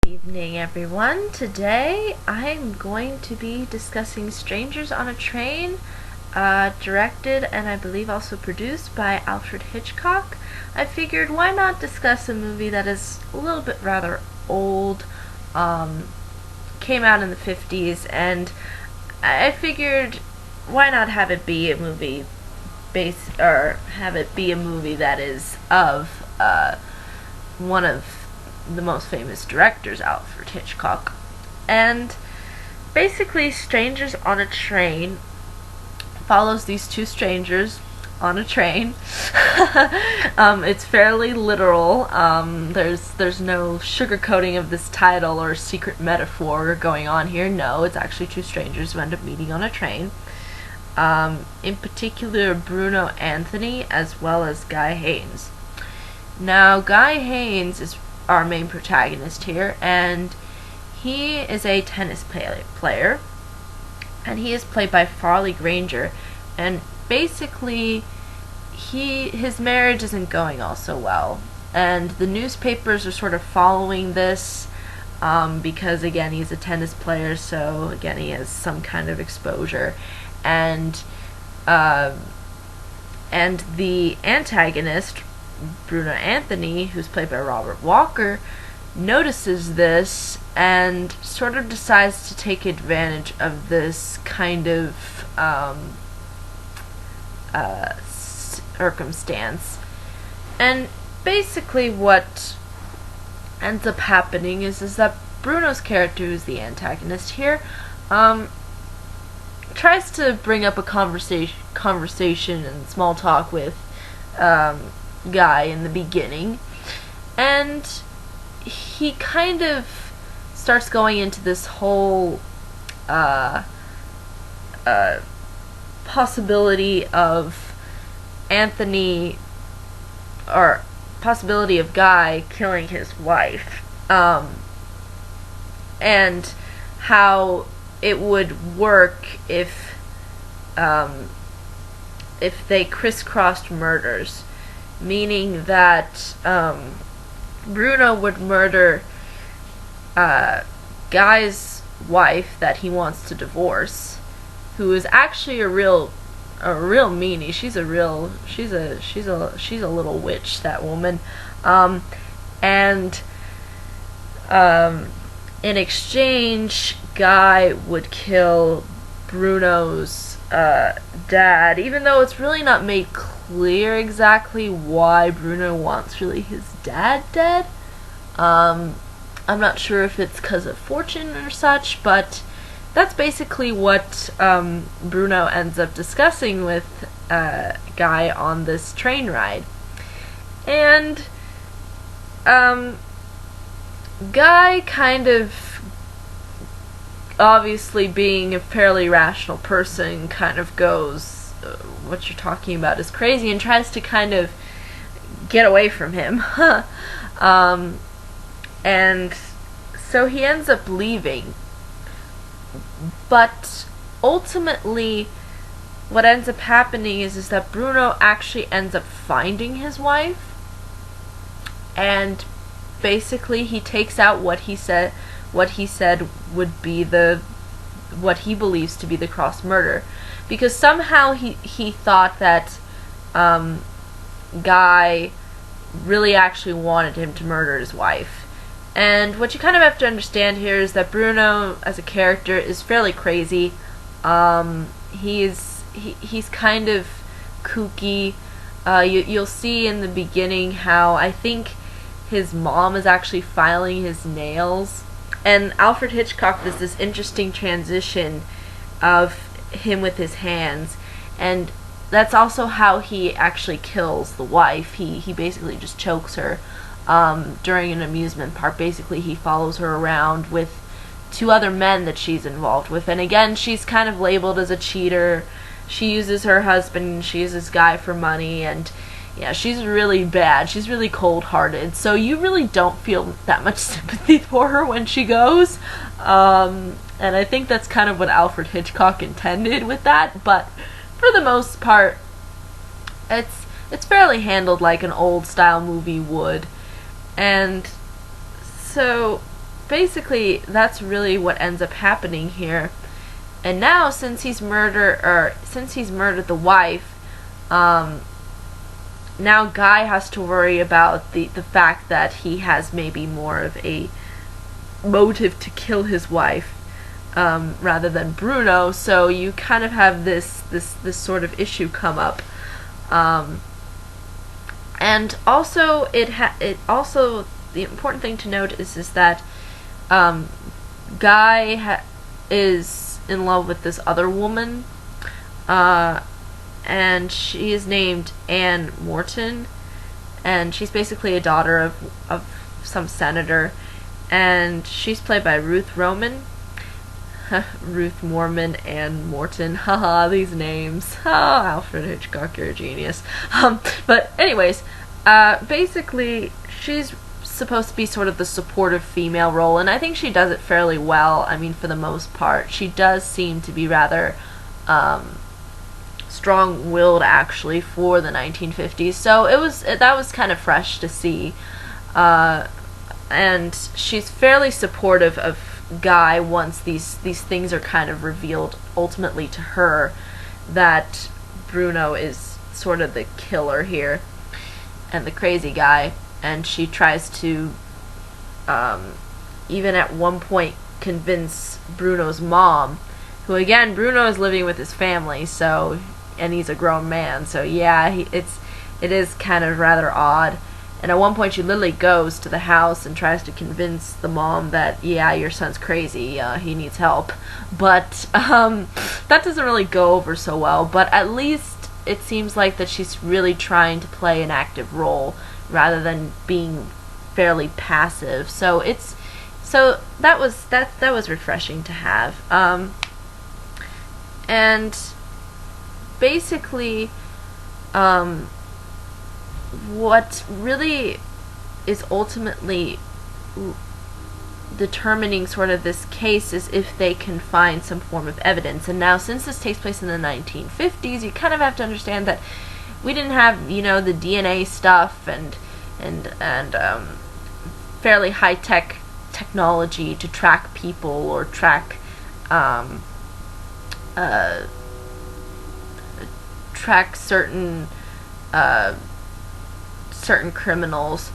Evening, everyone. Today I'm going to be discussing Strangers on a Train, directed and I believe also produced by Alfred Hitchcock. I figured why not discuss a movie that is a little bit rather old, came out in the 50s, and I figured why not have it be a movie that is of one of the most famous directors, Alfred Hitchcock. And basically, Strangers on a Train follows these two strangers on a train. It's fairly literal. There's no sugarcoating of this title or secret metaphor going on here. No, it's actually two strangers who end up meeting on a train. In particular, Bruno Anthony as well as Guy Haynes. Now, Guy Haynes is our main protagonist here, and he is a tennis player, and he is played by Farley Granger, and basically his marriage isn't going all so well, and the newspapers are sort of following this because again he's a tennis player, so again he has some kind of exposure, and the antagonist, Bruno Anthony, who's played by Robert Walker, notices this and sort of decides to take advantage of this kind of circumstance. And basically what ends up happening is that Bruno's character, who's the antagonist here, tries to bring up a conversation and small talk with Guy in the beginning, and he kind of starts going into this whole possibility of Guy killing his wife, and how it would work if they crisscrossed murders. Meaning that Bruno would murder Guy's wife that he wants to divorce, who is actually a real meanie. She's a little witch, that woman. And in exchange, Guy would kill Bruno's dad, even though it's really not made clear exactly why Bruno wants really his dad dead. I'm not sure if it's because of fortune or such, but that's basically what Bruno ends up discussing with Guy on this train ride. And Guy, kind of obviously being a fairly rational person, kind of goes, what you're talking about is crazy, and tries to kind of get away from him. And so he ends up leaving. But ultimately, what ends up happening is that Bruno actually ends up finding his wife, and basically he takes out what he said would be what he believes to be the cross murder, because somehow he thought that Guy really actually wanted him to murder his wife. And what you kind of have to understand here is that Bruno as a character is fairly crazy. He's kind of kooky. You'll see in the beginning how I think his mom is actually filing his nails. And Alfred Hitchcock does this interesting transition of him with his hands, and that's also how he actually kills the wife. He basically just chokes her during an amusement park. Basically, he follows her around with two other men that she's involved with, and again, she's kind of labeled as a cheater. She uses her husband, she uses Guy for money, and yeah, she's really bad. She's really cold-hearted. So you really don't feel that much sympathy for her when she goes. And I think that's kind of what Alfred Hitchcock intended with that. But for the most part, it's fairly handled like an old-style movie would. And so basically that's really what ends up happening here. And now, since he's murdered the wife, now Guy has to worry about the fact that he has maybe more of a motive to kill his wife rather than Bruno. So you kind of have this sort of issue come up. And also, also the important thing to note is that Guy is in love with this other woman, and she is named Anne Morton, and she's basically a daughter of some senator, and she's played by Ruth Roman. Ruth Morman, Anne Morton, haha, these names. Oh, Alfred Hitchcock, you're a genius. But anyways, basically, she's supposed to be sort of the supportive female role, and I think she does it fairly well. I mean, for the most part, she does seem to be rather strong-willed, actually, for the 1950s. So that was kind of fresh to see, and she's fairly supportive of Guy once these things are kind of revealed ultimately to her, that Bruno is sort of the killer here and the crazy guy. And she tries to even at one point convince Bruno's mom, who again, Bruno is living with his family, so, and he's a grown man, so yeah, it is kind of rather odd. And at one point she literally goes to the house and tries to convince the mom that, yeah, your son's crazy, he needs help. But that doesn't really go over so well, but at least it seems like that she's really trying to play an active role rather than being fairly passive. So that was refreshing to have. And basically, what really is ultimately determining sort of this case is if they can find some form of evidence. And now, since this takes place in the 1950s, you kind of have to understand that we didn't have, the DNA stuff and fairly high-tech technology to track people or track certain criminals.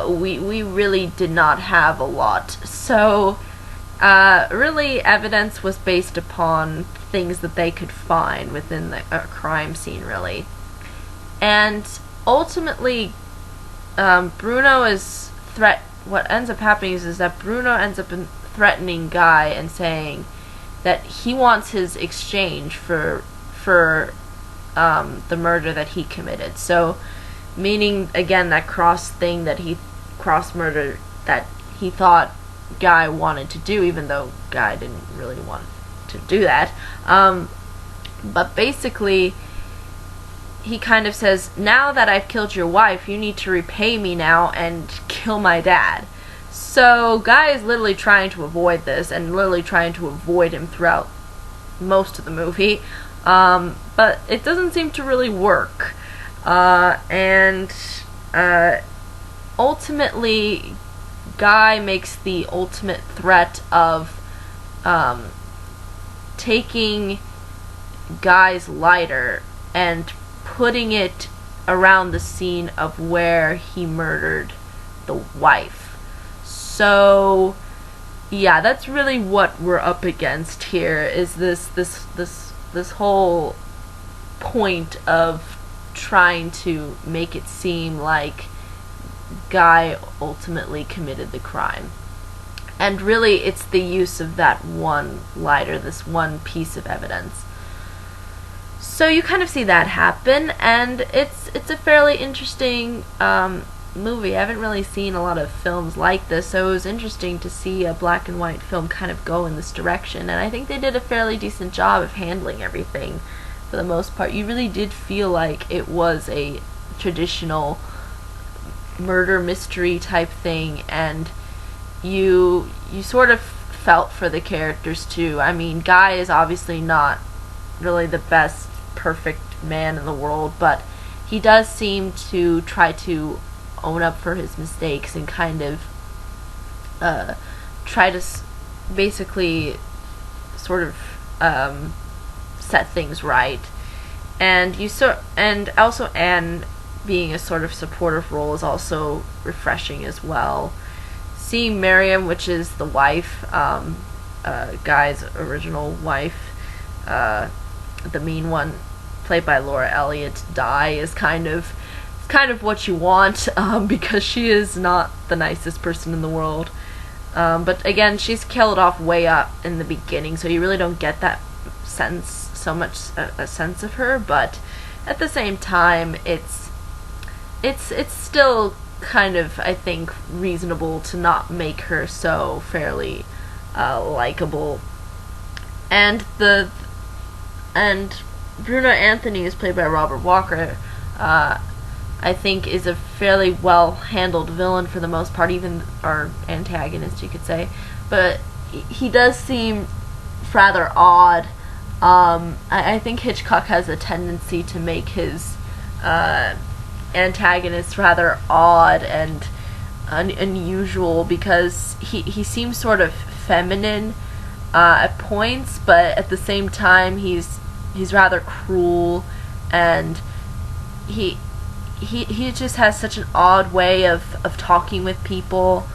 We really did not have a lot. So really, evidence was based upon things that they could find within the crime scene, really. And ultimately, Bruno is what ends up happening is that Bruno ends up threatening Guy and saying that he wants his exchange for the murder that he committed. So, meaning, again, that cross murder that he thought Guy wanted to do, even though Guy didn't really want to do that. But basically, he kind of says, now that I've killed your wife, you need to repay me now and kill my dad. So Guy is literally trying to avoid this and literally trying to avoid him throughout most of the movie. But it doesn't seem to really work. And ultimately, Guy makes the ultimate threat of taking Guy's lighter and putting it around the scene of where he murdered the wife. So yeah, that's really what we're up against here, is this whole point of trying to make it seem like Guy ultimately committed the crime. And really, it's the use of that one lighter, this one piece of evidence. So you kind of see that happen, and it's a fairly interesting movie. I haven't really seen a lot of films like this, so it was interesting to see a black and white film kind of go in this direction, and I think they did a fairly decent job of handling everything for the most part. You really did feel like it was a traditional murder mystery type thing, and you sort of felt for the characters too. I mean, Guy is obviously not really the best perfect man in the world, but he does seem to try to own up for his mistakes and kind of try to basically sort of set things right. And and also Anne being a sort of supportive role is also refreshing as well. Seeing Miriam, which is the wife, Guy's original wife, the mean one, played by Laura Elliott, die is kind of what you want, because she is not the nicest person in the world. But again, she's killed off way up in the beginning, so you really don't get that a sense of her. But at the same time, it's still kind of, I think, reasonable to not make her so fairly likable. And Bruno Anthony is played by Robert Walker. I think is a fairly well handled villain for the most part, even our antagonist, you could say. But he does seem rather odd. I think Hitchcock has a tendency to make his antagonist rather odd and unusual, because he seems sort of feminine at points, but at the same time he's rather cruel, and he just has such an odd way of talking with people,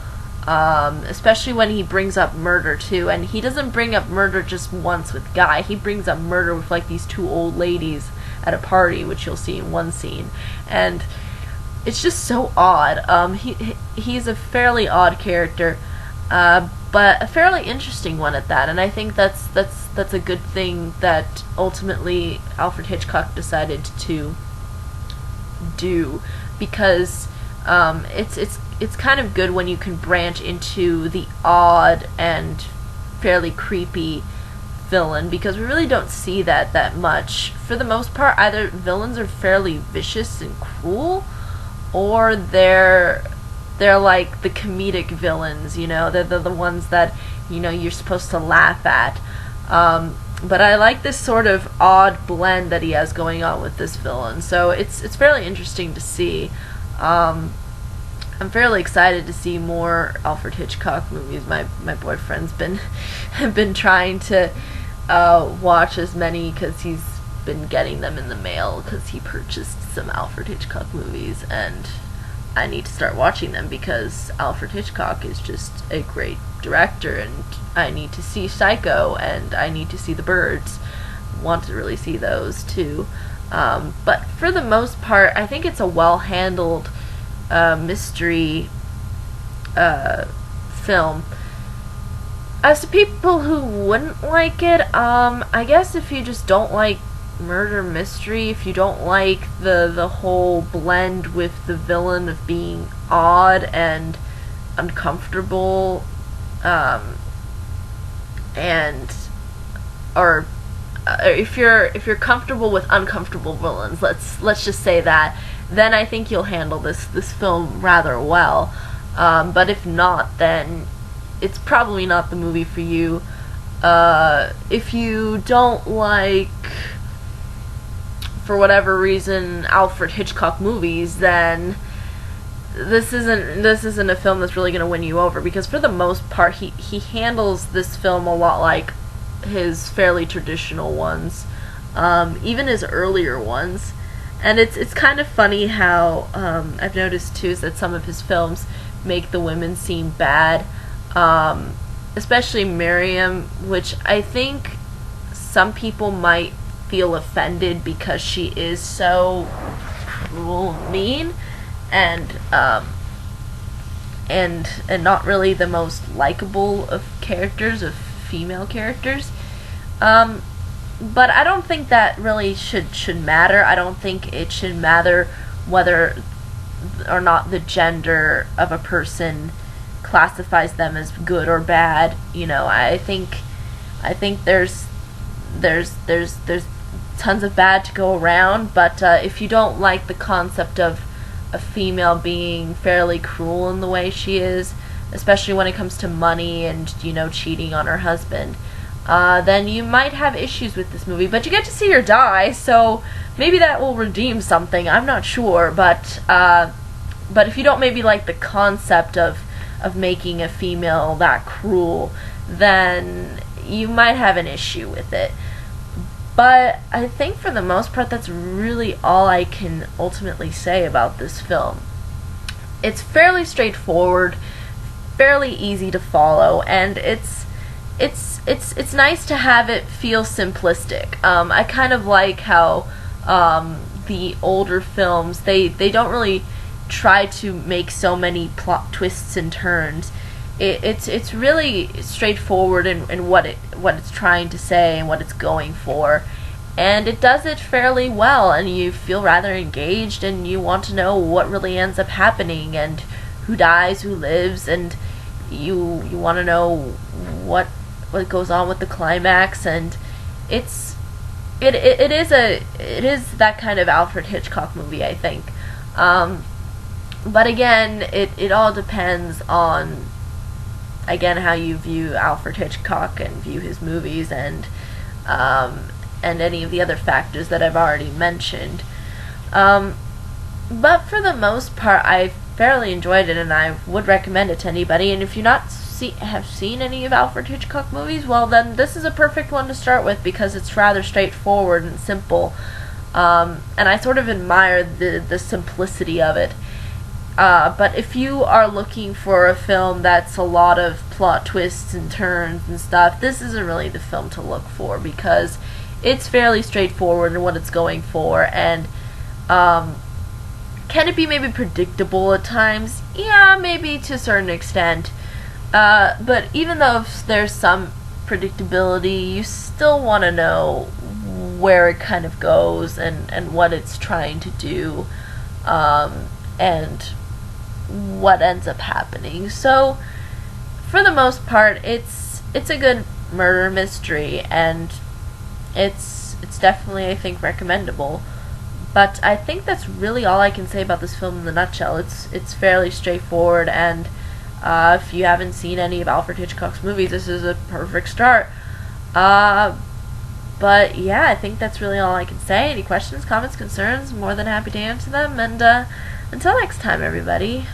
especially when he brings up murder too. And he doesn't bring up murder just once with Guy, he brings up murder with like these two old ladies at a party, which you'll see in one scene, and it's just so odd. He's a fairly odd character, but a fairly interesting one at that, and I think that's a good thing that ultimately Alfred Hitchcock decided to do, because it's kind of good when you can branch into the odd and fairly creepy villain, because we really don't see that much. For the most part, either villains are fairly vicious and cruel, or they're like the comedic villains, they're the ones that you're supposed to laugh at. But I like this sort of odd blend that he has going on with this villain, so it's fairly interesting to see. I'm fairly excited to see more Alfred Hitchcock movies. My boyfriend's been trying to watch as many, because he's been getting them in the mail, because he purchased some Alfred Hitchcock movies, and I need to start watching them, because Alfred Hitchcock is just a great director, and I need to see Psycho, and I need to see The Birds. Want to really see those too. But for the most part, I think it's a well-handled mystery film. As to people who wouldn't like it, I guess if you just don't like murder mystery, if you don't like the whole blend with the villain of being odd and uncomfortable, or if you're comfortable with uncomfortable villains, let's just say that, then I think you'll handle this film rather well. But if not, then it's probably not the movie for you. If you don't like, for whatever reason, Alfred Hitchcock movies, then this isn't a film that's really going to win you over, because for the most part he handles this film a lot like his fairly traditional ones, even his earlier ones. And it's kind of funny how I've noticed too is that some of his films make the women seem bad, especially Miriam, which I think some people might feel offended because she is so cruel, mean, and not really the most likable of characters, of female characters. But I don't think that really should matter. I don't think it should matter whether or not the gender of a person classifies them as good or bad. I think there's tons of bad to go around, but if you don't like the concept of a female being fairly cruel in the way she is, especially when it comes to money and cheating on her husband, then you might have issues with this movie. But you get to see her die, so maybe that will redeem something. I'm not sure, but if you don't maybe like the concept of of making a female that cruel, then you might have an issue with it. But I think for the most part, that's really all I can ultimately say about this film. It's fairly straightforward, fairly easy to follow, and it's nice to have it feel simplistic. I kind of like how the older films, they don't really try to make so many plot twists and turns. It's really straightforward in what it's trying to say and what it's going for, and it does it fairly well, and you feel rather engaged, and you want to know what really ends up happening, and who dies, who lives, and you want to know what goes on with the climax, and it is that kind of Alfred Hitchcock movie, I think. But again, it all depends on, again, how you view Alfred Hitchcock and view his movies, and any of the other factors that I've already mentioned. But for the most part, I fairly enjoyed it, and I would recommend it to anybody. And if you have seen any of Alfred Hitchcock movies, well, then this is a perfect one to start with, because it's rather straightforward and simple. And I sort of admire the simplicity of it. But if you are looking for a film that's a lot of plot twists and turns and stuff, this isn't really the film to look for, because it's fairly straightforward in what it's going for. And can it be maybe predictable at times? Yeah, maybe to a certain extent. But even though there's some predictability, you still want to know where it kind of goes, and what it's trying to do, and what ends up happening. So for the most part, it's a good murder mystery, and it's definitely, I think, recommendable. But I think that's really all I can say about this film in the nutshell. It's fairly straightforward, and if you haven't seen any of Alfred Hitchcock's movies, this is a perfect start. But yeah, I think that's really all I can say. Any questions, comments, concerns, more than happy to answer them. And until next time, everybody.